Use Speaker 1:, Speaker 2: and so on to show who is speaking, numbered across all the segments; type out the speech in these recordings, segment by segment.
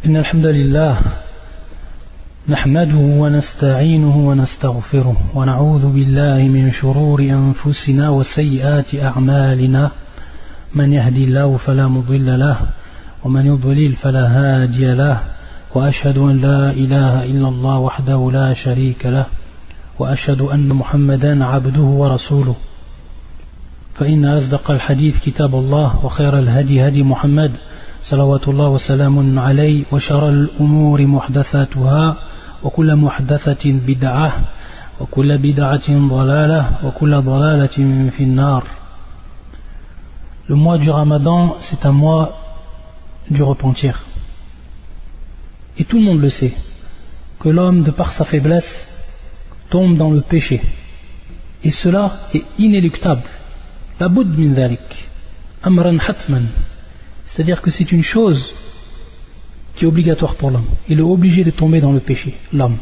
Speaker 1: إن الحمد لله نحمده ونستعينه ونستغفره ونعوذ بالله من شرور أنفسنا وسيئات أعمالنا من يهدي الله فلا مضل له ومن يضلل فلا هادي له وأشهد أن لا إله إلا الله وحده لا شريك له وأشهد أن محمدا عبده ورسوله فإن أصدق الحديث كتاب الله وخير الهدي هدي محمد صلوات الله وسلام عليه وشر الأمور محدثاتها وكل محدثة بدعة وكل بدعة ضلالة وكل ضلالة في النار. Le mois du Ramadan, c'est un mois du repentir. Et tout le monde le sait, que l'homme, de par sa faiblesse, tombe dans le péché. Et cela est inéluctable. La boud min dhalik, amran hatman. C'est-à-dire que c'est une chose qui est obligatoire pour l'homme. Il est obligé de tomber dans le péché, l'homme.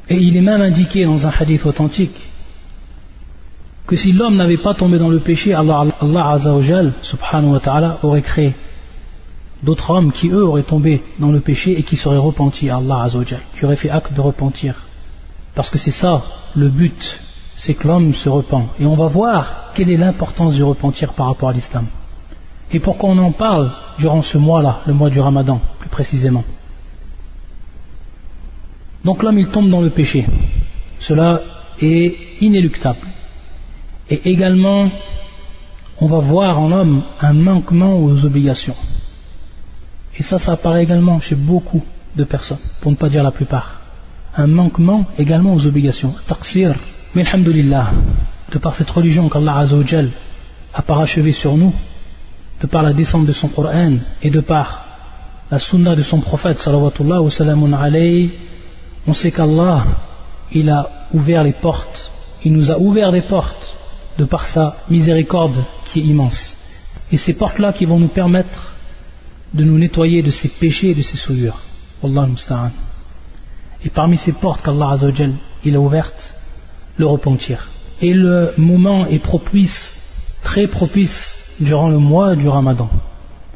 Speaker 1: Et il est même indiqué dans un hadith authentique que si l'homme n'avait pas tombé dans le péché, Allah Azza wa Jal, subhanahu wa ta'ala, aurait créé d'autres hommes qui eux auraient tombé dans le péché et qui seraient repentis à Allah Azza wa Jal, qui auraient fait acte de repentir. Parce que c'est ça le but, c'est que l'homme se repent. Et on va voir quelle est l'importance du repentir par rapport à l'islam. Et pourquoi on en parle durant ce mois-là, le mois du Ramadan, plus précisément. Donc l'homme il tombe dans le péché. Cela est inéluctable. Et également, on va voir en l'homme un manquement aux obligations. Et ça apparaît également chez beaucoup de personnes, pour ne pas dire la plupart. Un manquement également aux obligations. Taqsir. Mais alhamdulillah, de par cette religion qu'Allah Azza wa Jal a parachevée sur nous, de par la descente de son Coran et de par la sunna de son prophète salawatullah wa salamun alayhi, on sait qu'Allah il a ouvert les portes, il nous a ouvert des portes de par sa miséricorde qui est immense. Et ces portes-là qui vont nous permettre de nous nettoyer de ces péchés et de ces souillures. Wallahu musta'an. Et parmi ces portes qu'Allah Azza wa Jal il a ouvertes, le repentir. Et le moment est propice, très propice, durant le mois du Ramadan.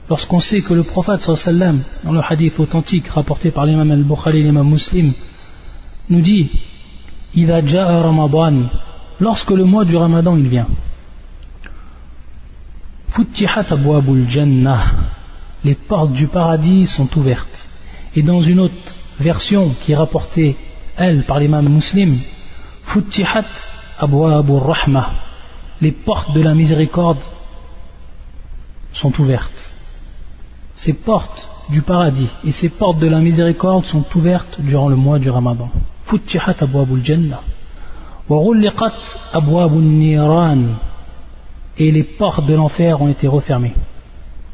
Speaker 1: Lorsqu'on sait que le prophète sallallahu alayhi wa sallam, dans le hadith authentique rapporté par l'imam al-Bukhari et l'imam Muslim, nous dit Idha ja'a Ramadan, lorsque le mois du Ramadan il vient, Futtihat abwabul jannah, les portes du paradis sont ouvertes. Et dans une autre version qui est rapportée, elle, par l'imam Muslim, Futtihat abwabur rahmah, les portes de la miséricorde sont ouvertes. Ces portes du paradis et ces portes de la miséricorde sont ouvertes durant le mois du Ramadan. Futtihat abwabul jannah wa ghulliqat abwabun niran, et les portes de l'enfer ont été refermées.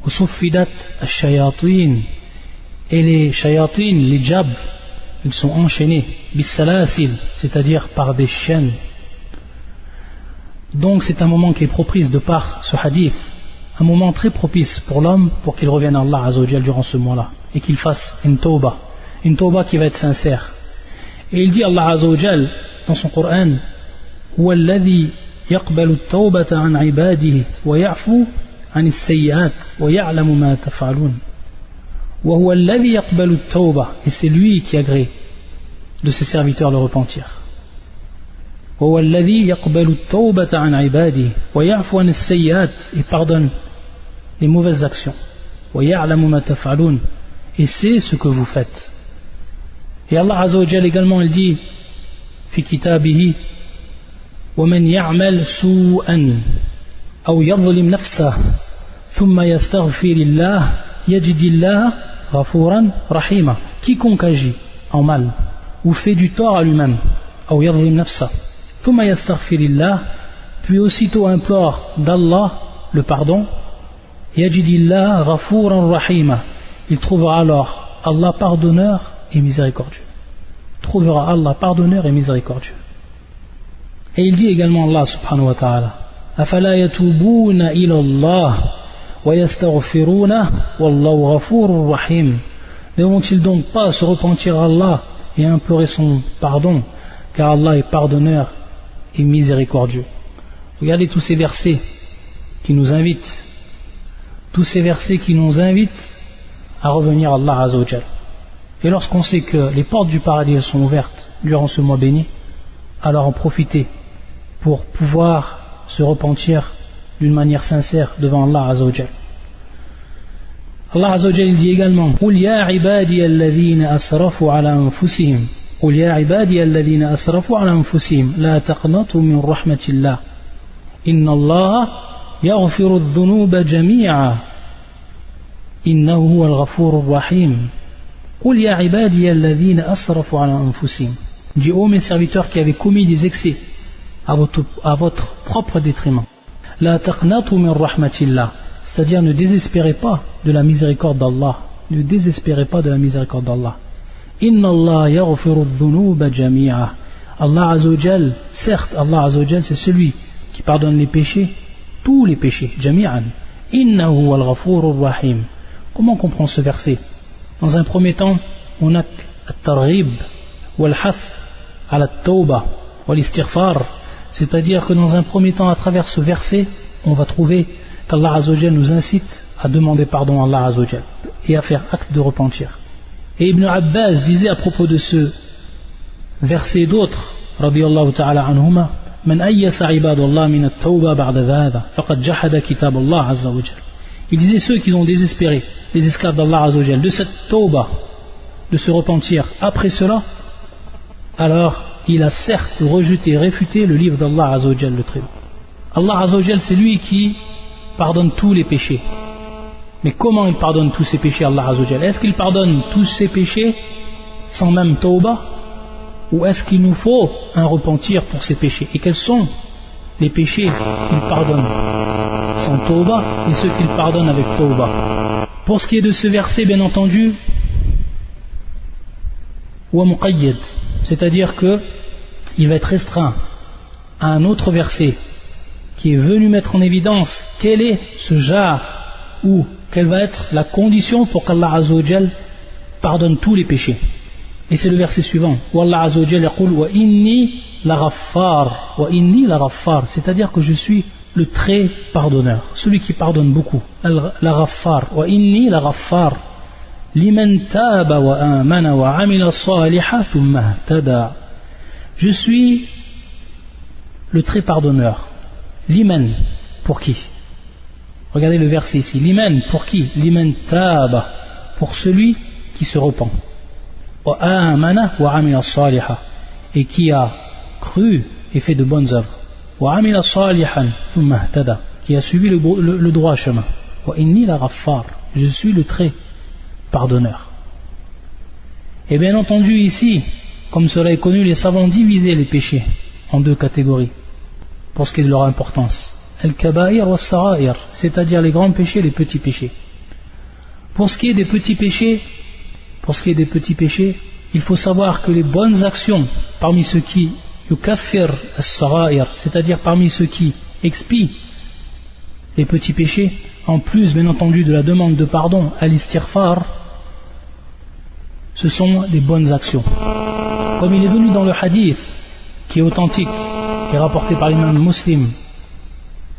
Speaker 1: Wa suffidat ash-shayatin, et les shayatin, les djabs, ils sont enchaînés bis-salasil, c'est-à-dire par des chaînes. Donc c'est un moment qui est propice de par ce hadith, un moment très propice pour l'homme pour qu'il revienne à Allah Azza wa Jal durant ce mois-là et qu'il fasse une tauba qui va être sincère. Et il dit Allah Azza wa Jal dans son Coran Huwa alladhi yaqbalu at-tawbata an ibadihi wa ya'fu an as-sayyi'at wa ya'lamu ma taf'alun. Wa huwa alladhi yaqbalu at-tawba, et c'est lui qui agrée de ses serviteurs le repentir. وهو الذي يقبل التوبة عن عباده ويعفو عن السيئات, et pardonne les mauvaises actions. ويعلم ما تفعلون, et c'est ce que vous faites. Et Allah Azza wa Jalla également il dit في كتابه ومن يعمل سوءا أو يظلم نفسه ثم يستغفر الله يجد الله غفورا رحيما. Quiconque agit en mal ou fait du tort à lui-même أو يظلم نفسه ثم يستغفر الله, puis aussitôt implore d'Allah le pardon, يجد الله غفورا رحيما, il trouvera alors Allah pardonneur et miséricordieux. Trouvera Allah pardonneur et miséricordieux. Et il dit également Allah subhanahu wa ta'ala أفلا يتوبون إلى الله ويستغفرونه والله غفور رحيم. Ne vont-ils donc pas se repentir à Allah et implorer son pardon, car Allah est pardonneur et miséricordieux. Regardez tous ces versets qui nous invitent à revenir à Allah Azza wa Jal. Et lorsqu'on sait que les portes du paradis sont ouvertes durant ce mois béni, alors en profiter pour pouvoir se repentir d'une manière sincère devant Allah Azza wa Jal. Allah Azza wa Jal dit également: قُلْ يَا عِبَادِيَ الَّذِينَ أَسْرَفُوا عَلَى أَنفُسِهِمْ قُلْ يَا عِبَادِيَ الَّذِينَ أَسْرَفُوا عَلَى أَنفُسِهِمْ لَا تَقْنَطُوا مِنْ رَحْمَةِ اللَّهِ إِنَّ اللَّهَ يَغْفِرُ الذُّنُوبَ جَمِيعًا إِنَّهُ هُوَ الْغَفُورُ الرَّحِيمُ قُلْ يَا عِبَادِيَ الَّذِينَ أَسْرَفُوا عَلَى أَنفُسِهِمْ. Dis ô mes serviteurs qui avez commis des excès à votre propre détriment. لَا تَقْنَطُوا مِنْ رَحْمَةِ اللَّهِ, c'est-à-dire ne désespérez pas de la miséricorde d'Allah. Ne désespérez pas de la miséricorde d'Allah. Inna Allah yaghfiru dhunuba jami'a. Allah Azza wa Jal, certes, Allah Azza wa Jal, c'est celui qui pardonne les péchés, tous les péchés, jami'an. Innahu wal ghafurur rahim. Comment on comprend ce verset? Dans un premier temps, on a at-targhib wal-hath ala at-tawba wal-istighfar, c'est-à-dire que dans un premier temps, à travers ce verset, on va trouver qu'Allah Azza wa Jal nous incite à demander pardon à Allah Azza wa Jal et à faire acte de repentir. Et Ibn Abbas disait à propos de ce verset d'autres, radiyallahu ta'ala anhuma, Man ayyasa ibadallah min at-tawba ba'da dhada faqad jahada kitab Allah Azza wa Jal. Il disait ceux qui ont désespéré, les esclaves d'Allah Azza wa Jal, de cette tawba, de se repentir après cela, alors il a certes rejeté, réfuté le livre d'Allah Azza wa Jal, le Très-Haut. Allah Azza wa Jal, c'est lui qui pardonne tous les péchés. Mais comment il pardonne tous ses péchés, Allah Azza wa Jal? Est-ce qu'il pardonne tous ses péchés sans même tawba? Ou est-ce qu'il nous faut un repentir pour ces péchés? Et quels sont les péchés qu'il pardonne sans tawba et ceux qu'il pardonne avec tawba? Pour ce qui est de ce verset, bien entendu, wa muqayyad, c'est-à-dire que il va être restreint à un autre verset qui est venu mettre en évidence quel est ce jar ou quelle va être la condition pour qu'Allah Azza wa Jal pardonne tous les péchés. Et c'est le verset suivant. Wallah Azza wa Jal yaqul wa inni la ghaffar, c'est-à-dire que je suis le très pardonneur, celui qui pardonne beaucoup. La ghaffar, wa inni la ghaffar liman taba wa amana wa amila salihan thumma ihtada. Je suis le très pardonneur. Liman, pour qui? Regardez le verset ici. Liman, pour qui? Liman taba, pour celui qui se repent. Wa amana wa amila salihan, et qui a cru et fait de bonnes œuvres. Wa amila salihan thumma ihtada, qui a suivi le droit chemin. Wa inni la ghaffar, je suis le très pardonneur. Et bien entendu ici, comme cela est connu, les savants divisaient les péchés en deux catégories pour ce qui est de leur importance. Al-kaba'ir wa as-sara'ir, c'est-à-dire les grands péchés et les petits péchés. Pour ce qui est des petits péchés, il faut savoir que les bonnes actions parmi ceux qui yukaffir as-sara'ir, c'est-à-dire parmi ceux qui expient les petits péchés, en plus bien entendu de la demande de pardon à l'istighfar, ce sont des bonnes actions. Comme il est venu dans le hadith qui est authentique, qui est rapporté par l'imam Muslim,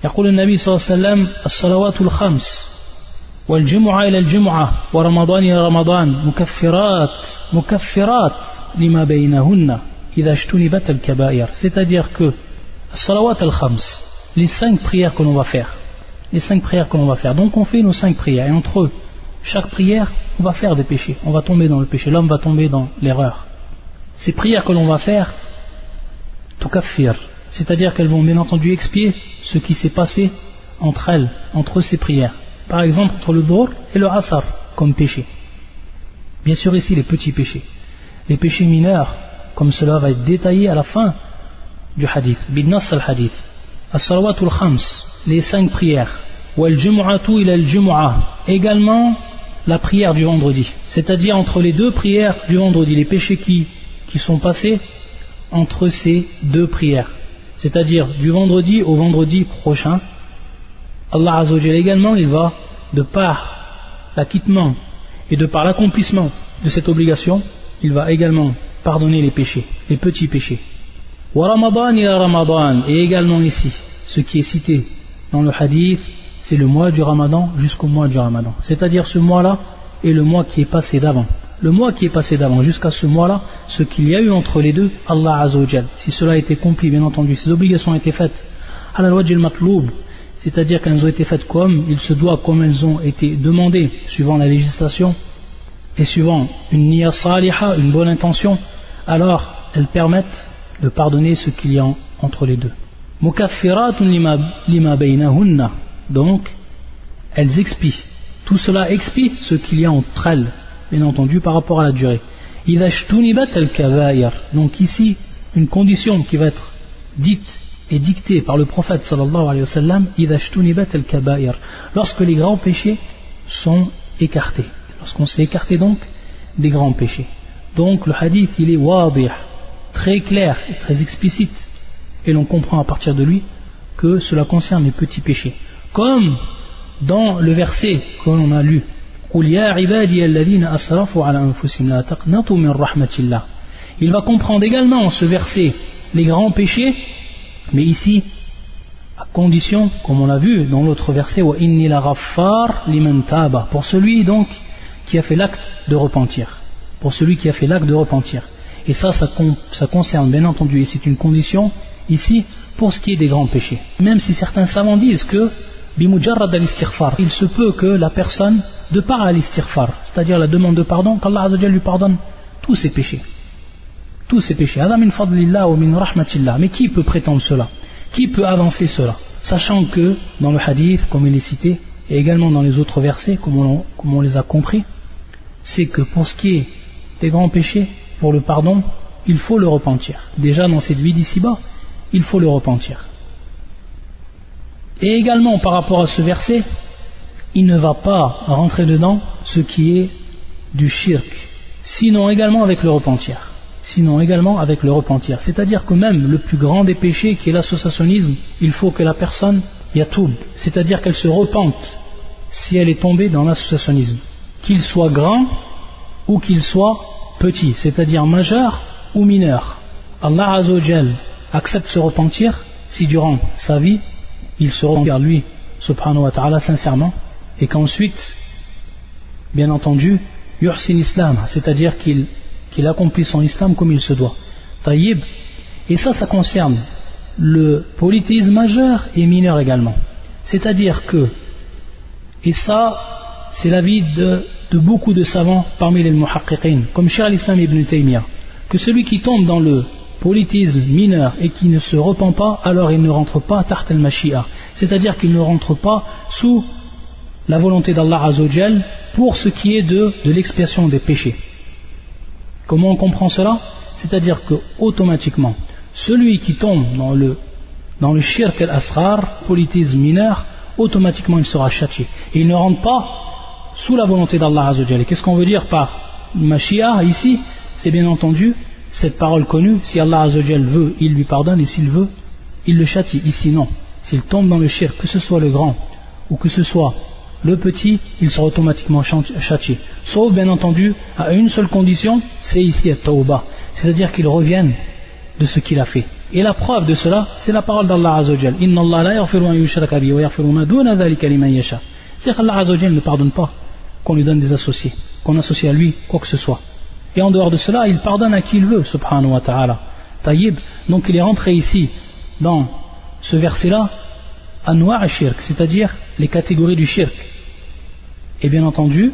Speaker 1: يقول النبي صلى الله عليه وسلم الصلوات الخمس والجمعة إلى الجمعة ورمضان إلى رمضان مكفرات لما بينهن إذا اجتنبت الكبائر, c'est-à-dire que الصلوات الخمس, les 5 prières que l'on va faire, donc on fait nos 5 prières, et entre eux, chaque prière, on va faire des péchés, on va tomber dans le péché, l'homme va tomber dans l'erreur. Ces prières que l'on va faire, tukaffir, c'est-à-dire qu'elles vont bien entendu expier ce qui s'est passé entre ces prières. Par exemple, entre le dhuhr et le asr, comme péché. Bien sûr ici, les petits péchés. Les péchés mineurs, comme cela va être détaillé à la fin du hadith. Bidnas al-hadith. As-salawatul khams, les 5 prières. Wal jumu'atu ila al-jumu'ah. Également, la prière du vendredi. C'est-à-dire entre les 2 prières du vendredi, les péchés qui sont passés entre ces 2 prières. C'est-à-dire du vendredi au vendredi prochain, Allah Azza wa Jalla également, il va, de par l'acquittement et de par l'accomplissement de cette obligation, il va également pardonner les péchés, les petits péchés. Wa Ramadan ila Ramadan, et également ici, ce qui est cité dans le hadith, c'est le mois du Ramadan jusqu'au mois du Ramadan. C'est-à-dire ce mois-là et le mois qui est passé d'avant. Le mois qui est passé d'avant, jusqu'à ce mois-là, ce qu'il y a eu entre les deux, Allah Azza wa Jal, si cela a été accompli, bien entendu, ces obligations ont été faites à la loi al-matloub, c'est-à-dire qu'elles ont été faites comme il se doit, comme elles ont été demandées, suivant la législation, et suivant une niya saliha, une bonne intention, alors elles permettent de pardonner ce qu'il y a entre les deux. Mukaffiratun lima baynahunna, donc elles expient. Tout cela expie ce qu'il y a entre elles, bien entendu, par rapport à la durée. Idha ijtunibat al-kabair, donc ici une condition qui va être dite et dictée par le prophète sallallahu alayhi wa sallam, idha ijtunibat al-kabair, lorsque les grands péchés sont écartés, lorsqu'on s'est écarté donc des grands péchés. Donc le hadith il est wadih, très clair et très explicite, et l'on comprend à partir de lui que cela concerne les petits péchés, comme dans le verset que l'on a lu, il va comprendre également ce verset les grands péchés, mais ici à condition, comme on l'a vu dans l'autre verset, pour celui donc qui a fait l'acte de repentir, pour celui qui a fait l'acte de repentir. Et ça concerne bien entendu, et c'est une condition ici pour ce qui est des grands péchés. Même si certains savants disent que bimujarrad al-istighfar, il se peut que la personne, de par al-istighfar, c'est-à-dire la demande de pardon, qu'Allah Azza wa Jalla lui pardonne tous ses péchés. Tous ses péchés. Hada min fadlillah wa min rahmatillah. Mais qui peut prétendre cela? Qui peut avancer cela? Sachant que dans le hadith, comme il est cité, et également dans les autres versets, comme on les a compris, c'est que pour ce qui est des grands péchés, pour le pardon, il faut le repentir. Déjà dans cette vie d'ici-bas, il faut le repentir. Et également par rapport à ce verset, il ne va pas rentrer dedans ce qui est du shirk, sinon également avec le repentir. C'est-à-dire que même le plus grand des péchés qui est l'associationnisme, il faut que la personne yatoub, c'est-à-dire qu'elle se repente si elle est tombée dans l'associationnisme, qu'il soit grand ou qu'il soit petit, c'est-à-dire majeur ou mineur. Allah Azza wa Jal accepte ce repentir si durant sa vie il se repent vers lui subhanahu wa ta'ala sincèrement, et qu'ensuite bien entendu yuhsin islam, c'est-à-dire qu'il accomplit son islam comme il se doit. Taïb. Et ça concerne le polythéisme majeur et mineur également, c'est-à-dire que, et ça c'est l'avis de beaucoup de savants parmi les muhaqqiqin, comme Cheikh al-Islam ibn Taymiyyah, que celui qui tombe dans le polythéisme mineur et qui ne se repent pas, alors il ne rentre pas taht al-mashi'a, c'est-à-dire qu'il ne rentre pas sous la volonté d'Allah Azza wa Jal pour ce qui est de l'expiation des péchés. Comment on comprend cela? C'est-à-dire que automatiquement celui qui tombe dans le shirk al-asghar, polythéisme mineur, automatiquement il sera châtié et il ne rentre pas sous la volonté d'Allah Azza wa Jal. Qu'est-ce qu'on veut dire par mashi'a ici? C'est bien entendu cette parole connue, si Allah Azza wa Jal veut, il lui pardonne, et s'il veut, il le châtie. Ici non, s'il tombe dans le shirk, que ce soit le grand ou que ce soit le petit, il sera automatiquement châtié, sauf bien entendu à une seule condition, c'est ici at-tawbah, c'est-à-dire qu'il revienne de ce qu'il a fait. Et la preuve de cela, c'est la parole d'Allah Azza wa Jal, inna Allah la yaghfiru an yushraka bihi wa yaghfiru ma duna dhalika liman yasha. C'est-à-dire qu'Allah Azza wa Jal ne pardonne pas qu'on lui donne des associés, qu'on associe à lui quoi que ce soit. Et en dehors de cela, il pardonne à qui il veut, subhanahu wa ta'ala. Taïb, donc il est rentré ici, dans ce verset-là, anwa' al-shirk, c'est-à-dire les catégories du shirk. Et bien entendu,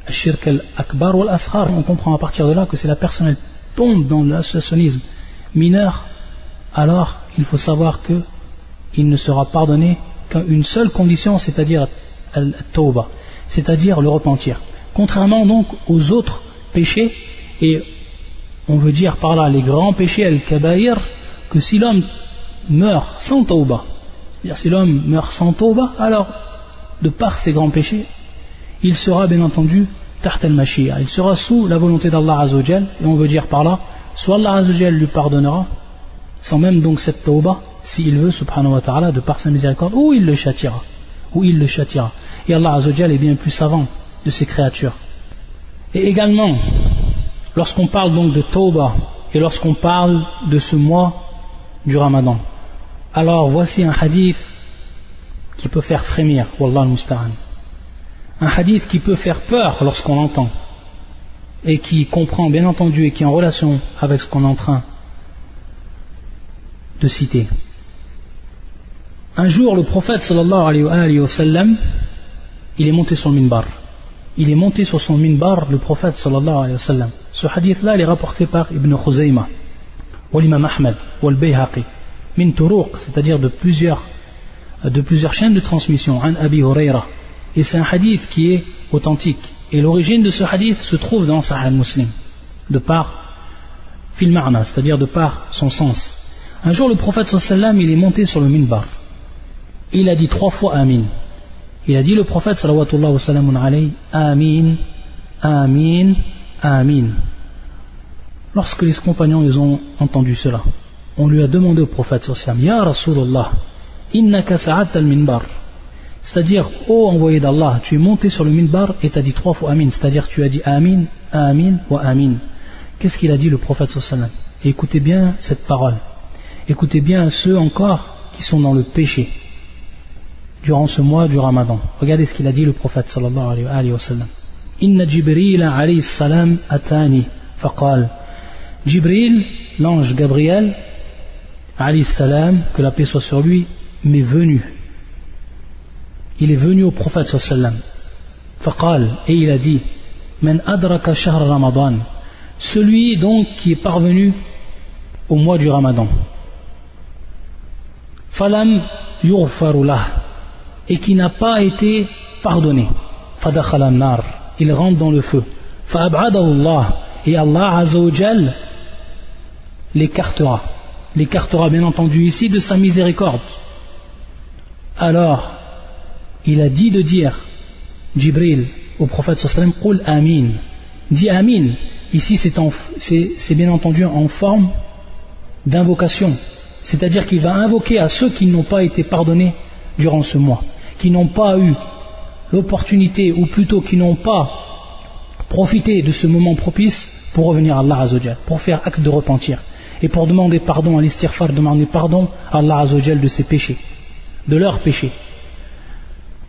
Speaker 1: al-shirk al-akbar ou al-asghar, on comprend à partir de là que si la personne elle tombe dans l'associationnisme mineur, alors il faut savoir qu'il ne sera pardonné qu'à une seule condition, c'est-à-dire al-tawbah, c'est-à-dire le repentir. Contrairement donc aux autres péchés, et on veut dire par là les grands péchés al-kabaïr, que si l'homme meurt sans tawbah, c'est-à-dire si l'homme meurt sans tawbah, alors de par ces grands péchés il sera bien entendu taht al-mashi'a, il sera sous la volonté d'Allah Azza wa Jal, et on veut dire par là soit Allah Azza wa Jal lui pardonnera sans même donc cette tawbah, s'il veut subhanahu wa ta'ala, de par sa miséricorde, ou il le châtiera, et Allah Azza wa Jal est bien plus savant de ses créatures. Et également, lorsqu'on parle donc de tawbah et lorsqu'on parle de ce mois du Ramadan, alors voici un hadith qui peut faire frémir, wallah al-musta'an. Un hadith qui peut faire peur lorsqu'on l'entend et qui comprend bien entendu et qui est en relation avec ce qu'on est en train de citer. Un jour, le prophète sallallahu alayhi wa sallam, il est monté sur le minbar. Il est monté sur son minbar, le prophète sallallahu alayhi wa sallam. Ce hadith-là, il est rapporté par Ibn Khuzayma, ou l'imam Ahmed, ou al-Bayhaqi, min turuq, c'est-à-dire de plusieurs chaînes de transmission, an Abi Huraira. Et c'est un hadith qui est authentique. Et l'origine de ce hadith se trouve dans Sahih Muslim, de par fil ma'na, c'est-à-dire de par son sens. Un jour, le prophète sallallahu alayhi wa sallam, il est monté sur le minbar. Il a dit 3 fois Amin. Il a dit, le prophète sallallahu alayhi, Amin, Amin, Amin. Lorsque les compagnons ils ont entendu cela, on lui a demandé au prophète sallallahu alayhi wa sallam, Ya Rasulallah, innaka sa'adta al-minbar. C'est-à-dire, ô envoyé d'Allah, tu es monté sur le minbar et tu as dit 3 fois Amin. C'est-à-dire, tu as dit Amin, Amin, wa Amin. Qu'est-ce qu'il a dit le prophète sallallahu alayhi wa sallam? Et écoutez bien cette parole. Écoutez bien ceux encore qui sont dans le péché durant ce mois du Ramadan. Regardez ce qu'il a dit le prophète sallallahu alayhi wa sallam. Inna Jibril alayhi salam atani faqal. Jibril, l'ange Gabriel alayhi salam, que la paix soit sur lui, m'est venu. Il est venu au prophète sallallahu alayhi wa sallam. Faqal, et il a dit, Man adraka shahr Ramadan. Celui donc qui est parvenu au mois du Ramadan. Falam yughfaru lah. Et qui n'a pas été pardonné. Fadakhala an-nar, il rentre dans le feu. Fa'ab'adahu Allah, et Allah Azza wa Jal l'écartera bien entendu ici de sa miséricorde. Alors il a dit de dire Jibril au prophète sallallahu alayhi wa sallam, Qul Amin, dis Amin. Ici c'est bien entendu en forme d'invocation, c'est-à-dire qu'il va invoquer à ceux qui n'ont pas été pardonnés durant ce mois, qui n'ont pas eu l'opportunité, ou plutôt qui n'ont pas profité de ce moment propice pour revenir à Allah Azza wa Jal, pour faire acte de repentir et pour demander pardon à l'istighfar, demander pardon à Allah Azza wa Jal de ses péchés, de leurs péchés.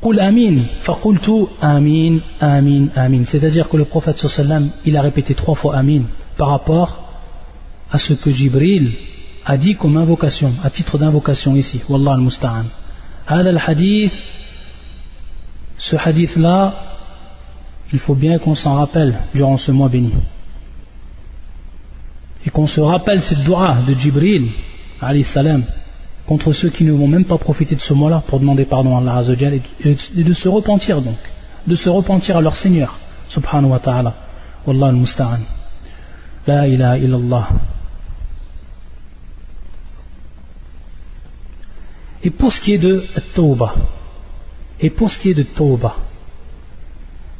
Speaker 1: Qul Amin, faqultu Amin, Amin, Amin. C'est-à-dire que le prophète sallallahu alayhi wa sallam, il a répété 3 fois Amin par rapport à ce que Jibril a dit comme invocation, à titre d'invocation ici. Wallah al-musta'an. هذا الحديث, ce hadith là, il faut bien qu'on s'en rappelle durant ce mois béni et qu'on se rappelle cette dua de Jibril alayhi salam contre ceux qui ne vont même pas profiter de ce mois là pour demander pardon à Allah Azza wa Jal et de se repentir, donc de se repentir à leur Seigneur subhanahu wa ta'ala. Wallah al-musta'an. La ilaha illallah. Et pour ce qui est de Tawbah,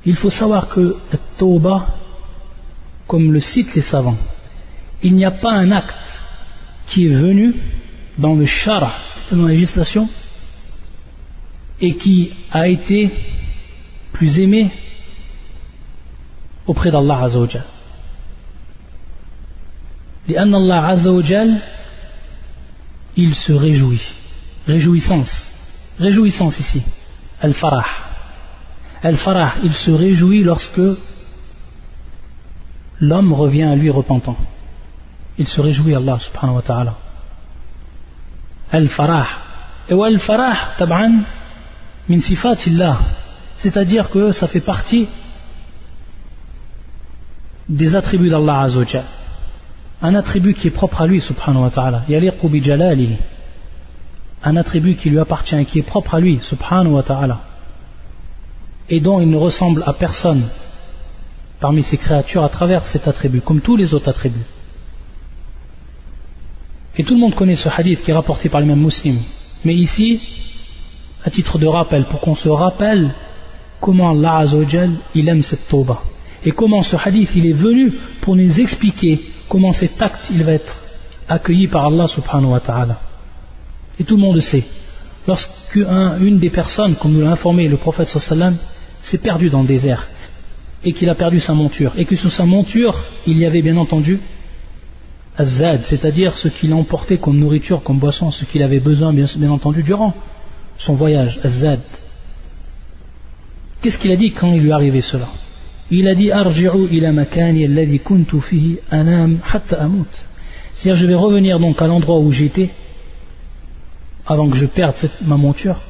Speaker 1: il faut savoir que Tawbah, comme le citent les savants, il n'y a pas un acte qui est venu dans le shara, c'est-à-dire dans la législation, et qui a été plus aimé auprès d'Allah Azza wa Jal. لأن Allah Azza wa Jal, il se réjouit. Réjouissance ici, al-farah, il se réjouit lorsque l'homme revient à lui repentant. Il se réjouit, Allah subhanahu wa ta'ala. Al-farah, et al-farah tab'an min sifatillah, c'est-à-dire que ça fait partie des attributs d'Allah Azza wa Jal, un attribut qui est propre à lui subhanahu wa ta'ala, yaliqu bi jalalihi, un attribut qui lui appartient et qui est propre à lui subhanahu wa ta'ala, et dont il ne ressemble à personne parmi ses créatures à travers cet attribut, comme tous les autres attributs. Et tout le monde connaît ce hadith qui est rapporté par l'imam Muslim, mais ici, à titre de rappel, pour qu'on se rappelle comment Allah Azza wa Jal, il aime cette tawbah, et comment ce hadith il est venu pour nous expliquer comment cet acte il va être accueilli par Allah subhanahu wa ta'ala. Et tout le monde sait, lorsqu'une des personnes, comme nous l'a informé le prophète sallallahu alayhi wa sallam, s'est perdu dans le désert et qu'il a perdu sa monture, et que sur sa monture il y avait bien entendu az-zad, c'est-à-dire ce qu'il a emporté comme nourriture, comme boisson, ce qu'il avait besoin bien entendu durant son voyage, az-zad. Qu'est-ce qu'il a dit quand il lui est arrivé cela? Il a dit arji'u ila makani alladhi kuntu fihi anam hatta amut. C'est-à-dire, je vais revenir donc à l'endroit où j'étais avant que je perde ma monture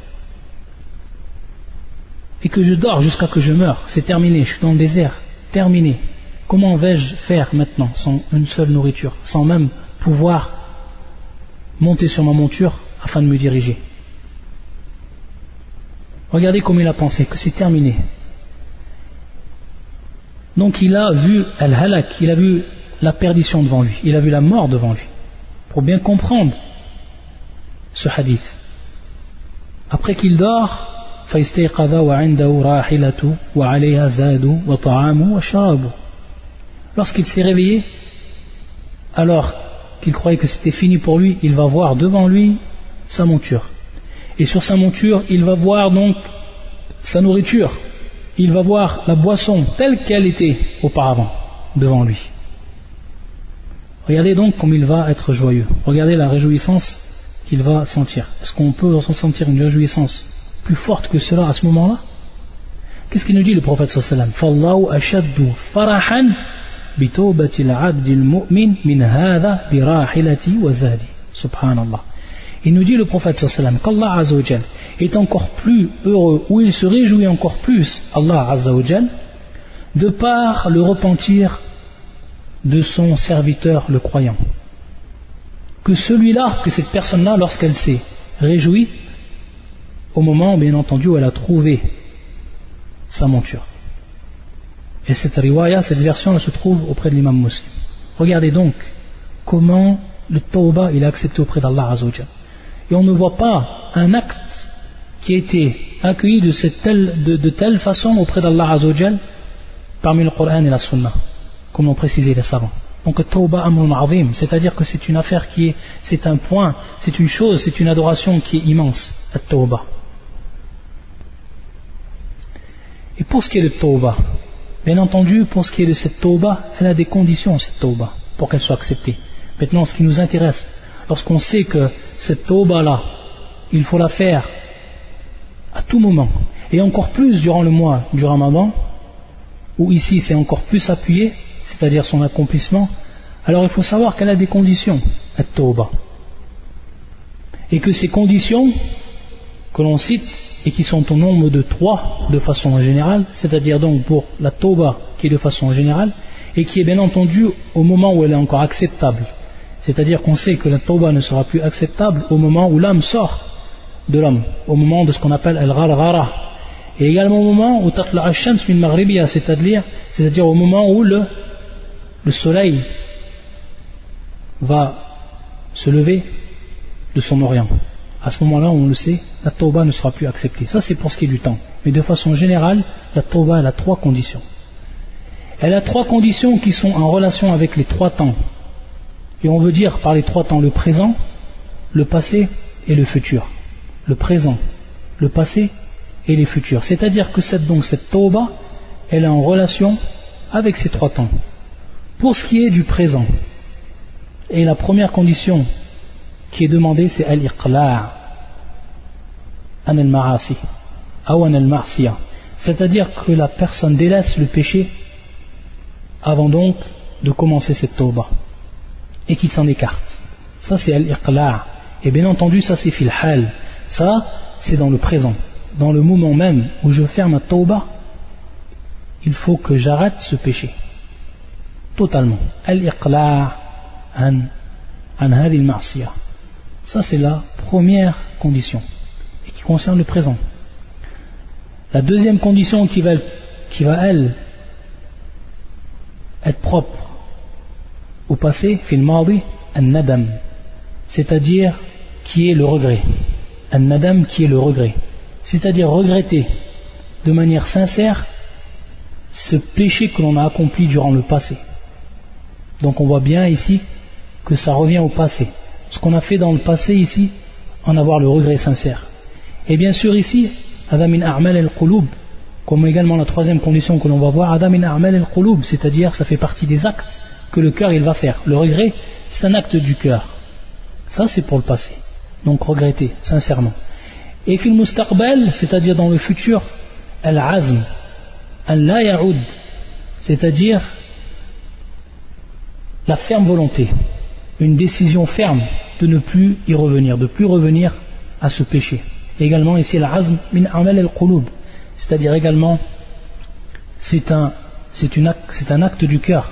Speaker 1: et que je dors jusqu'à que je meure. C'est terminé, je suis dans le désert, terminé. Comment vais-je faire maintenant sans une seule nourriture, sans même pouvoir monter sur ma monture afin de me diriger? Regardez comment il a pensé, que c'est terminé. Donc il a vu al-halak, il a vu la perdition devant lui, il a vu la mort devant lui. Pour bien comprendre ce hadith. Après qu'il dort, فَإِسْتَيْقَظَ وَعِنْدَهُ رَاحِلَةُ وَعَلَيْهَا زَادُ وَطَعَامُ وَشَرَابُ. Lorsqu'il s'est réveillé, alors qu'il croyait que c'était fini pour lui, il va voir devant lui sa monture. Et sur sa monture, il va voir donc sa nourriture. Il va voir la boisson telle qu'elle était auparavant devant lui. Regardez donc comme il va être joyeux. Regardez la réjouissance qu'il va sentir. Est-ce qu'on peut ressentir une réjouissance plus forte que cela à ce moment-là? Qu'est-ce qu'il nous dit le prophète sallallahu alayhi wa sallam? فَاللَّهُ أَشَدُّ فَرَحًا بِتَوْبَةِ الْعَبْدِ الْمُؤْمِنِ مِنْ هَذَا بِرَاحِلَتِي وَزَادِي. Subhanallah. Il nous dit le prophète sallallahu alayhi wa sallam qu'Allah azza wa jal est encore plus heureux, ou il se réjouit encore plus, Allah azza wa jal, de par le repentir de son serviteur le croyant, que celui-là, que cette personne-là, lorsqu'elle s'est réjouie au moment bien entendu où elle a trouvé sa monture. Et cette riwaya, cette version, elle se trouve auprès de l'imam Muslim. Regardez donc comment le tawbah il est accepté auprès d'Allah azza wa jal. Et on ne voit pas un acte qui a été accueilli de telle façon auprès d'Allah azza wa jal parmi le Coran et la Sunna, comme l'ont précisé les savants. Donc tawbah amrun azim, c'est-à-dire que c'est une affaire c'est un point, c'est une chose, c'est une adoration qui est immense, la tawbah. Et pour ce qui est de tawbah, bien entendu, pour ce qui est de cette tawbah, elle a des conditions, cette tawbah, pour qu'elle soit acceptée. Maintenant, ce qui nous intéresse, lorsqu'on sait que cette tawbah-là, il faut la faire à tout moment, et encore plus durant le mois du Ramadan, où ici c'est encore plus appuyé, c'est-à-dire son accomplissement, alors il faut savoir qu'elle a des conditions, la tawbah. Et que ces conditions que l'on cite, et qui sont au nombre de 3 de façon générale, c'est-à-dire donc pour la tawbah qui est de façon générale, et qui est bien entendu au moment où elle est encore acceptable. C'est-à-dire qu'on sait que la tawbah ne sera plus acceptable au moment où l'âme sort de l'homme, au moment de ce qu'on appelle al-gharghara, et également au moment où tatla ash-shams min maghribiha, c'est-à-dire au moment où le soleil va se lever de son orient. À ce moment-là, on le sait, la tawbah ne sera plus acceptée. Ça, c'est pour ce qui est du temps. Mais de façon générale, la tawbah, elle a 3 conditions. Elle a 3 conditions qui sont en relation avec les 3 temps. Et on veut dire par les 3 temps le présent, le passé et le futur. Le présent, le passé et les futurs. C'est-à-dire que cette tawbah, elle est en relation avec ces 3 temps. Pour ce qui est du présent, et la première condition qui est demandée, c'est al-iqla' an al-ma'asi ou an al-ma'siyah, c'est-à-dire que la personne délaisse le péché avant donc de commencer cette tawbah et qu'il s'en écarte. Ça c'est al-iqla', et bien entendu ça c'est fil hal, ça c'est dans le présent, dans le moment même où je ferme ma tawbah, il faut que j'arrête ce péché totalement. Al-iqla' an hadhihi al-ma'siyah. Ça c'est la première condition et qui concerne le présent. La deuxième condition qui va elle être propre au passé, fil madi, an-nadam, c'est-à-dire qui est le regret. An-nadam qui est le regret, c'est-à-dire regretter de manière sincère ce péché que l'on a accompli durant le passé. Donc on voit bien ici que ça revient au passé. Ce qu'on a fait dans le passé ici, en avoir le regret sincère. Et bien sûr ici, Adam in a'mal al-qulub, comme également la troisième condition que l'on va voir, Adam in a'mal al-qulub, c'est-à-dire ça fait partie des actes que le cœur il va faire. Le regret, c'est un acte du cœur. Ça c'est pour le passé. Donc regretter, sincèrement. Et fil mustaqbal, c'est-à-dire dans le futur, al-azm an la ya'ud, c'est-à-dire la ferme volonté, une décision ferme de ne plus y revenir, de plus revenir à ce péché. Et également ici al-azm min amal al-qulub, c'est-à-dire également c'est un acte du cœur.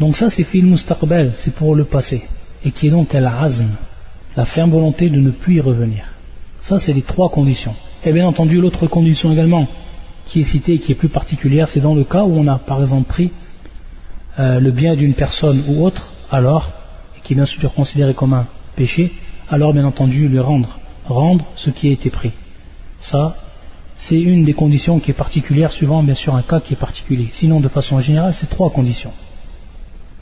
Speaker 1: Donc ça c'est fil mustaqbal, c'est pour le passé, et qui est donc al-azm, la ferme volonté de ne plus y revenir. Ça c'est les trois conditions. Et bien entendu l'autre condition également qui est citée et qui est plus particulière, c'est dans le cas où on a par exemple pris le bien d'une personne ou autre, alors, et qui est bien sûr considéré comme un péché, alors bien entendu lui rendre ce qui a été pris. Ça, c'est une des conditions qui est particulière, suivant bien sûr un cas qui est particulier. Sinon, de façon générale, c'est trois conditions.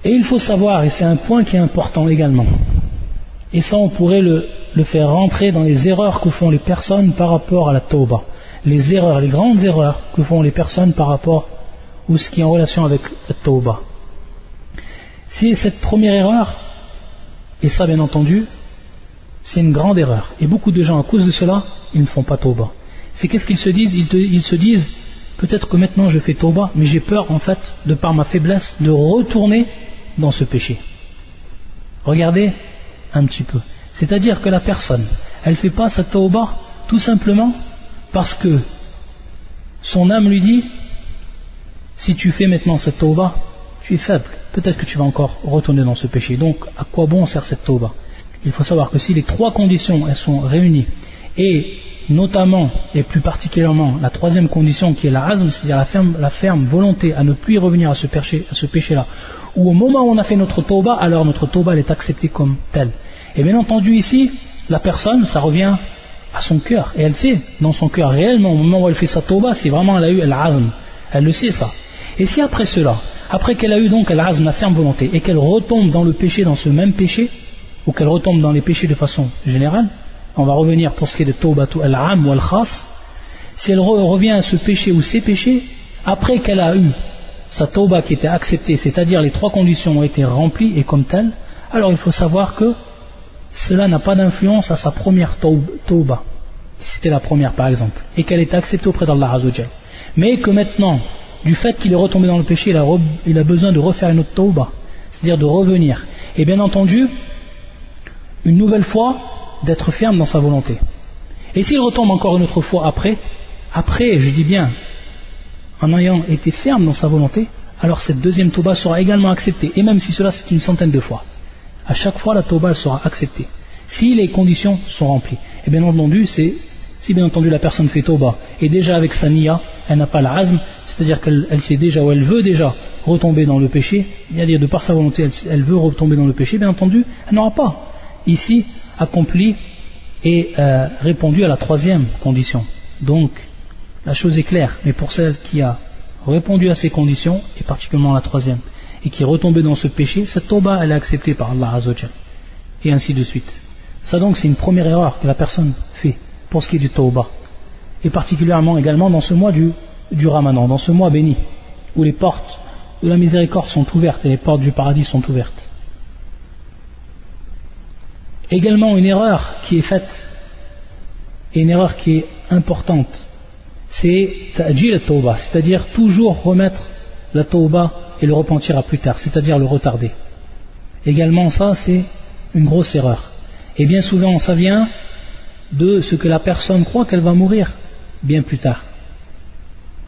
Speaker 1: Et il faut savoir, et c'est un point qui est important également, et ça on pourrait le faire rentrer dans les erreurs que font les personnes par rapport à la tauba. Les erreurs, les grandes erreurs que font les personnes par rapport ou ce qui est en relation avec la tauba. C'est cette première erreur, et ça bien entendu, c'est une grande erreur. Et beaucoup de gens, à cause de cela, ils ne font pas tauba. C'est qu'est-ce qu'ils se disent? Ils se disent, peut-être que maintenant je fais tauba, mais j'ai peur en fait, de par ma faiblesse, de retourner dans ce péché. Regardez un petit peu. C'est-à-dire que la personne, elle ne fait pas sa tauba tout simplement parce que son âme lui dit, si tu fais maintenant cette tauba, tu es faible, peut-être que tu vas encore retourner dans ce péché. Donc à quoi bon sert cette tauba? Il faut savoir que si les trois conditions elles sont réunies, et notamment et plus particulièrement la troisième condition qui est la azm, c'est-à-dire la ferme volonté à ne plus y revenir à ce péché-là, ou au moment où on a fait notre tauba, alors notre tauba elle est acceptée comme telle. Et bien entendu ici, la personne, ça revient à son cœur, et elle sait dans son cœur réellement au moment où elle fait sa tauba, si vraiment elle a eu al-azm, elle le sait ça. Et si après cela, après qu'elle a eu donc al-azm, la ferme volonté, et qu'elle retombe dans le péché, dans ce même péché, ou qu'elle retombe dans les péchés de façon générale, on va revenir pour ce qui est de tawbatu al-am ou al-khas, si elle revient à ce péché ou ces péchés, après qu'elle a eu sa tauba qui était acceptée, c'est-à-dire les trois conditions ont été remplies et comme telles, alors il faut savoir que cela n'a pas d'influence à sa première tauba, si c'était la première par exemple, et qu'elle est acceptée auprès d'Allah Azzawajal. Mais que maintenant, du fait qu'il est retombé dans le péché, il a besoin de refaire une autre tauba, c'est-à-dire de revenir. Et bien entendu, une nouvelle fois, d'être ferme dans sa volonté. Et s'il retombe encore une autre fois après, je dis bien, en ayant été ferme dans sa volonté, alors cette deuxième tauba sera également acceptée, et même si cela c'est une centaine de fois. À chaque fois la tauba elle sera acceptée, si les conditions sont remplies. Et bien entendu, si bien entendu la personne fait tauba, et déjà avec sa niya, elle n'a pas la azm, c'est-à-dire qu'elle sait déjà, ou elle veut déjà retomber dans le péché, c'est-à-dire de par sa volonté, elle veut retomber dans le péché, bien entendu, elle n'aura pas ici accompli et répondu à la troisième condition. Donc la chose est claire, mais pour celle qui a répondu à ces conditions, et particulièrement la troisième, et qui est retombée dans ce péché, cette tauba elle est acceptée par Allah Azzawajal, et ainsi de suite. Ça donc c'est une première erreur que la personne fait pour ce qui est du tauba, et particulièrement également dans ce mois du Ramadan, dans ce mois béni, où les portes de la miséricorde sont ouvertes et les portes du paradis sont ouvertes. Également une erreur qui est faite, et une erreur qui est importante, c'est ta'jil at-tawba, c'est-à-dire toujours remettre la tauba et le repentir à plus tard, c'est-à-dire le retarder. Également ça c'est une grosse erreur. Et bien souvent ça vient de ce que la personne croit qu'elle va mourir bien plus tard.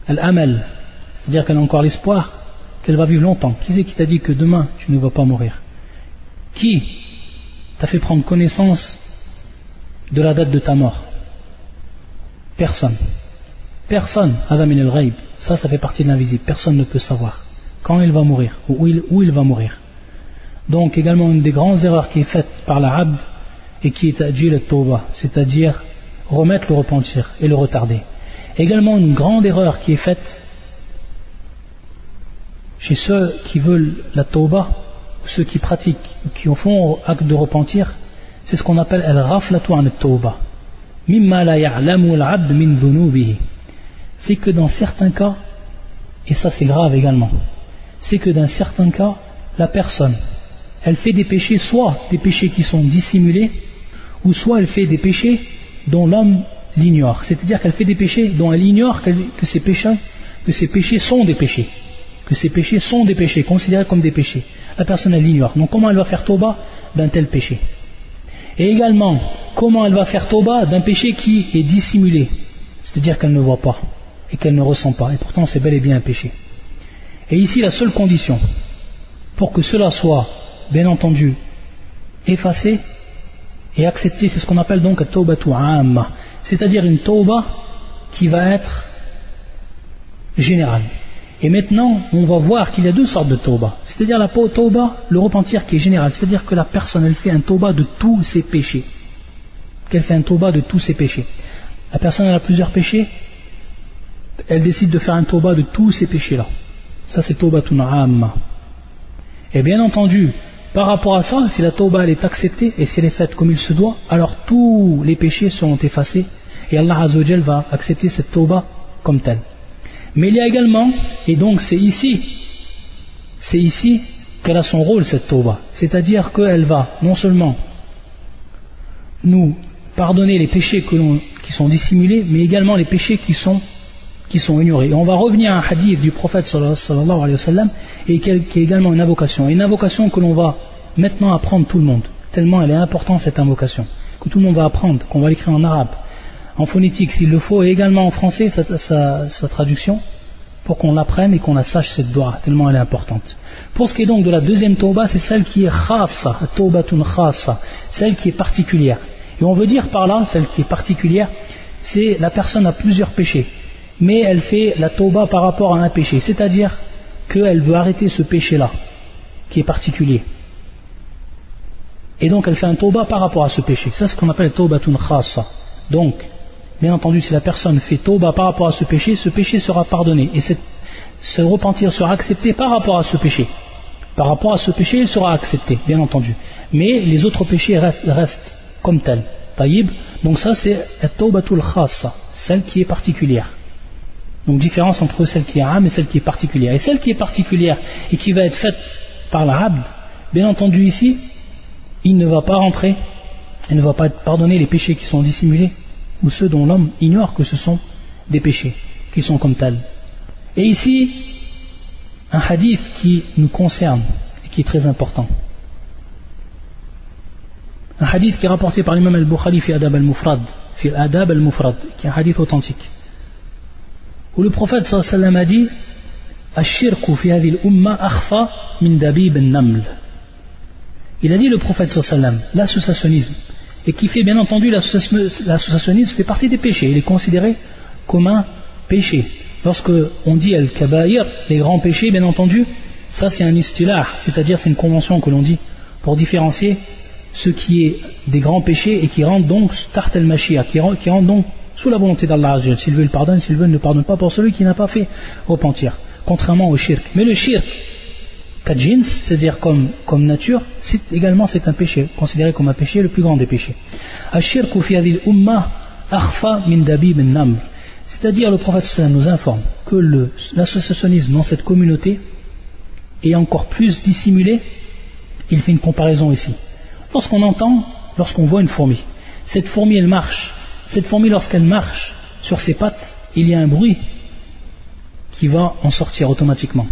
Speaker 1: Al-amal, c'est-à-dire qu'elle a encore l'espoir qu'elle va vivre longtemps. Qui c'est qui t'a dit que demain tu ne vas pas mourir? Qui t'a fait prendre connaissance de la date de ta mort? Personne. Personne. Hada min al-ghaib. Ça fait partie de l'invisible. Personne ne peut savoir quand il va mourir ou où il va mourir. Donc également une des grandes erreurs qui est faite par l'arabe et qui est ta'jil at-tawba, c'est-à-dire remettre le repentir et le retarder. Également une grande erreur qui est faite chez ceux qui veulent la tawba, ceux qui pratiquent, qui font acte de repentir, c'est ce qu'on appelle al-ghaflatu an at-tawba. Mimma la ya'lamu al-'abd min dhunubihi. C'est que dans certains cas, et ça c'est grave également, c'est que dans certains cas, la personne, elle fait des péchés, soit des péchés qui sont dissimulés, ou soit elle fait des péchés dont l'homme l'ignore. C'est-à-dire qu'elle fait des péchés dont elle ignore que ces péchés sont des péchés. Que ces péchés sont des péchés, considérés comme des péchés. La personne, elle l'ignore. Donc comment elle va faire tauba d'un tel péché? Et également, comment elle va faire tauba d'un péché qui est dissimulé, c'est-à-dire qu'elle ne voit pas et qu'elle ne ressent pas, et pourtant c'est bel et bien un péché. Et ici, la seule condition pour que cela soit, bien entendu, effacé et accepté, c'est ce qu'on appelle donc at-tawbatu amma, c'est-à-dire une tauba qui va être générale. Et maintenant, on va voir qu'il y a deux sortes de tauba. C'est-à-dire la tauba, le repentir qui est général. C'est-à-dire que la personne, elle fait un tauba de tous ses péchés. Qu'elle fait un tauba de tous ses péchés. La personne, elle a plusieurs péchés. Elle décide de faire un tauba de tous ces péchés-là. Ça, c'est taubatun amma. Et bien entendu, par rapport à ça, si la tauba, elle est acceptée et si elle est faite comme il se doit, alors tous les péchés seront effacés. Et Allah Azza wa Jal va accepter cette tauba comme telle. Mais il y a également, et donc c'est ici qu'elle a son rôle cette tauba, c'est-à-dire qu'elle va non seulement nous pardonner les péchés qui sont dissimulés, mais également les péchés qui sont ignorés. Et on va revenir à un hadith du prophète sallallahu alayhi wa sallam, et qui est également une invocation que l'on va maintenant apprendre tout le monde, tellement elle est importante cette invocation, que tout le monde va apprendre, qu'on va l'écrire en arabe, en phonétique s'il le faut, et également en français sa traduction, pour qu'on l'apprenne et qu'on la sache cette dua, tellement elle est importante. Pour ce qui est donc de la deuxième tauba, c'est celle qui est khassa, taubatun khassa, celle qui est particulière. Et on veut dire par là, celle qui est particulière, c'est la personne a plusieurs péchés, mais elle fait la tauba par rapport à un péché, c'est-à-dire qu'elle veut arrêter ce péché-là, qui est particulier. Et donc elle fait un tauba par rapport à ce péché. Ça, c'est ce qu'on appelle taubatun khassa. Donc, bien entendu, si la personne fait tauba par rapport à ce péché sera pardonné. Et ce repentir sera accepté par rapport à ce péché. Par rapport à ce péché, il sera accepté, bien entendu. Mais les autres péchés restent comme tels. Taïb. Donc ça, c'est at-tawbatul khassa, celle qui est particulière. Donc différence entre celle qui est am et celle qui est particulière. Et celle qui est particulière et qui va être faite par l'abd, bien entendu ici, il ne va pas rentrer, il ne va pas pardonner les péchés qui sont dissimulés, ou ceux dont l'homme ignore que ce sont des péchés, qui sont comme tels. Et ici, un hadith qui nous concerne et qui est très important. Un hadith qui est rapporté par l'imam al-Bukhari fi Adab al-Mufrad, qui est un hadith authentique, où le prophète sallallahu alayhi wa sallam a dit Ash-shirku fi hadhihi al-umma akhfa min dabib an-naml. Il a dit le prophète sallallahu alayhi wa sallam, l'associationnisme, et qui fait bien entendu, l'associationnisme fait partie des péchés, il est considéré comme un péché. Lorsque on dit al-kabaïr, les grands péchés, bien entendu, ça c'est un istilah, c'est-à-dire c'est une convention que l'on dit pour différencier ce qui est des grands péchés et qui rentrent donc tart al-mashia, qui rentrent donc sous la volonté d'Allah. S'il veut, il pardonne, s'il veut, il ne pardonne pas pour celui qui n'a pas fait repentir, contrairement au shirk. Mais le shirk, kadjins, c'est-à-dire comme nature, c'est un péché, considéré comme un péché, le plus grand des péchés. Ash-shirku fi hadhihi al-umma akhfa min dabib an-naml. C'est-à-dire, le prophète sallallahu nous informe que l'associationnisme dans cette communauté est encore plus dissimulé. Il fait une comparaison ici. Lorsqu'on voit une fourmi, cette fourmi elle marche, cette fourmi lorsqu'elle marche sur ses pattes, il y a un bruit qui va en sortir automatiquement.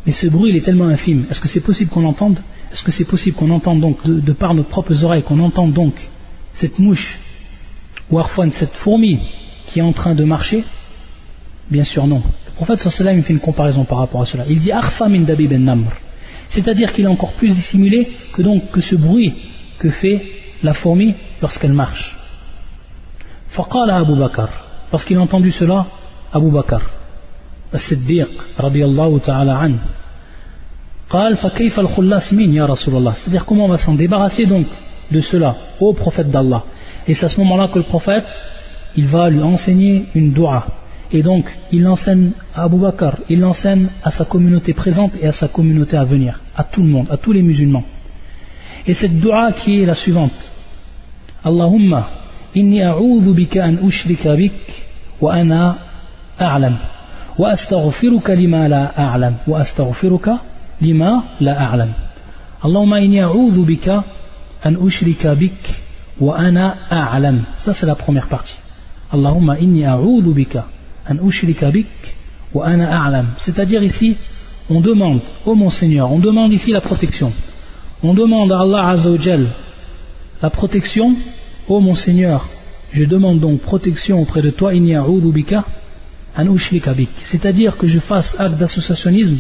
Speaker 1: Mais ce bruit il est tellement infime, est-ce que c'est possible qu'on l'entende? Est-ce que c'est possible qu'on entende donc de par nos propres oreilles, qu'on entende donc cette mouche ou arfouane, cette fourmi qui est en train de marcher? Bien sûr non. Le prophète sallallahu alayhi wa sallam fait une comparaison par rapport à cela. Il dit arfa min dabib an-namr, c'est-à-dire qu'il est encore plus dissimulé que ce bruit que fait la fourmi lorsqu'elle marche. Faqala Abu Bakr, lorsqu'il a entendu cela, Abu Bakr As-Siddiq radiyallahu ta'ala an, قال فكيف الخلاص من يا رسول الله, c'est-à-dire comment on va s'en débarrasser donc de cela au prophète d'Allah. Et c'est à ce moment-là que le prophète il va lui enseigner une dua, et donc il l'enseigne à Abu Bakr, il l'enseigne à sa communauté présente et à sa communauté à venir, à tout le monde, à tous les musulmans. Et cette dua qui est la suivante: Allahumma inni a'udhu bika an ushrika bik wa ana a'lam wa astaghfiruka lima la a'lam wa astaghfiruka lima la a'lam. Allahumma inni a'udhu bika an ushrika bik wa ana a'lam. Ça c'est la première partie. Allahumma inni a'udhu bika an ushrika bik wa ana a'lam. C'est-à-dire ici, on demande, ô mon Seigneur, on demande ici la protection. On demande à Allah Azza wa Jal la protection, ô mon Seigneur, je demande donc protection auprès de toi, inni a'udhu bika an ushrika bik. C'est-à-dire que je fasse acte d'associationnisme,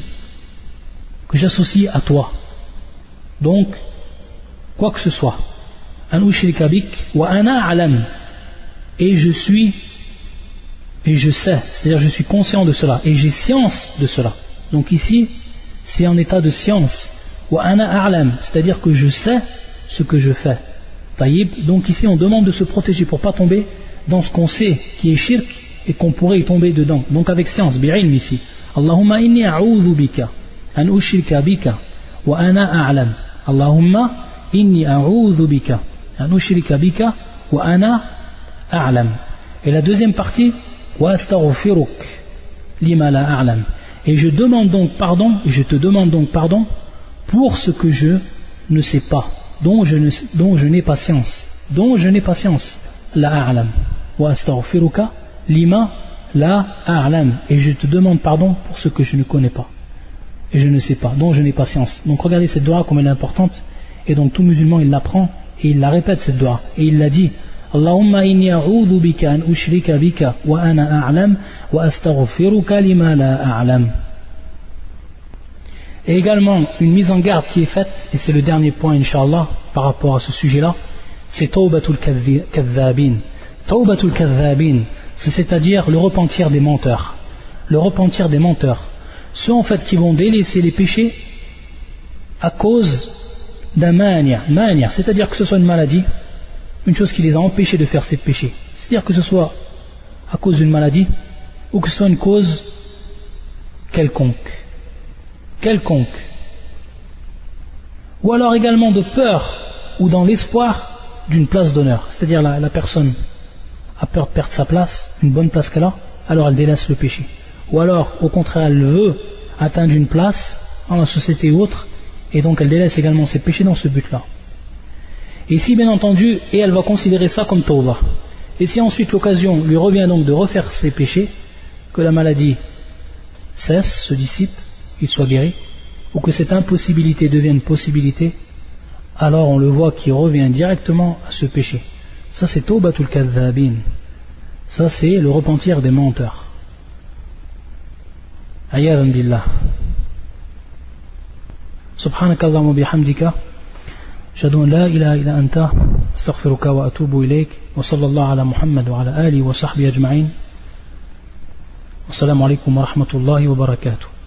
Speaker 1: que j'associe à toi. Donc, quoi que ce soit. An ushrika bik wa ana a'lam. Et je suis, et je sais, c'est-à-dire je suis conscient de cela, et j'ai science de cela. Donc ici, c'est en état de science. Wa ana a'lam, c'est-à-dire que je sais ce que je fais. Taïb, donc ici on demande de se protéger pour pas tomber dans ce qu'on sait qui est shirk et qu'on pourrait y tomber dedans. Donc avec science, bi'ilm ici. Allahumma inni a'udhu bika an ushrika bika wa ana a'lam. Allahumma inni a'udhu bika an ushrika bika wa ana a'lam. Et la deuxième partie, wa astaghfiruk lima la a'lam. Et je demande donc pardon, et je te demande donc pardon pour ce que je ne sais pas, dont je n'ai pas science, la a'lam. Wa astaghfiruka lima la a'lam. Et je te demande pardon pour ce que je ne connais pas et je ne sais pas, dont je n'ai pas science. Donc regardez cette dua comme elle est importante, et donc tout musulman il l'apprend et il la répète cette dua, et il la dit: Allahumma inni a'udhu bika an ushrika bika wa ana a'lam wa astaghfiruka lima la a'lam. Et également une mise en garde qui est faite, et c'est le dernier point Inch'Allah par rapport à ce sujet-là, c'est tawbatul kadhabin. Tawbatul kadhabin, c'est-à-dire le repentir des menteurs. Le repentir des menteurs. Ceux en fait qui vont délaisser les péchés à cause d'un mania, c'est-à-dire que ce soit une maladie, une chose qui les a empêchés de faire ces péchés. C'est-à-dire que ce soit à cause d'une maladie ou que ce soit une cause quelconque. Ou alors également de peur ou dans l'espoir d'une place d'honneur. C'est-à-dire la personne a peur de perdre sa place, une bonne place qu'elle a, alors elle délaisse le péché. Ou alors au contraire elle veut atteindre une place dans la société ou autre, et donc elle délaisse également ses péchés dans ce but-là. Et si bien entendu, et elle va considérer ça comme tawbah. Et si ensuite l'occasion lui revient donc de refaire ses péchés, que la maladie cesse, se dissipe, qu'il soit guéri, ou que cette impossibilité devienne possibilité, alors on le voit qu'il revient directement à ce péché. Ça c'est tawbatul kadhabin. Ça c'est le repentir des menteurs. Ayyadan billah. Subhanakallahumma bihamdika. أشهد أن لا إله إلا أنت أستغفرك وأتوب إليك وصلى الله على محمد وعلى آله وصحبه أجمعين والسلام عليكم ورحمة الله وبركاته.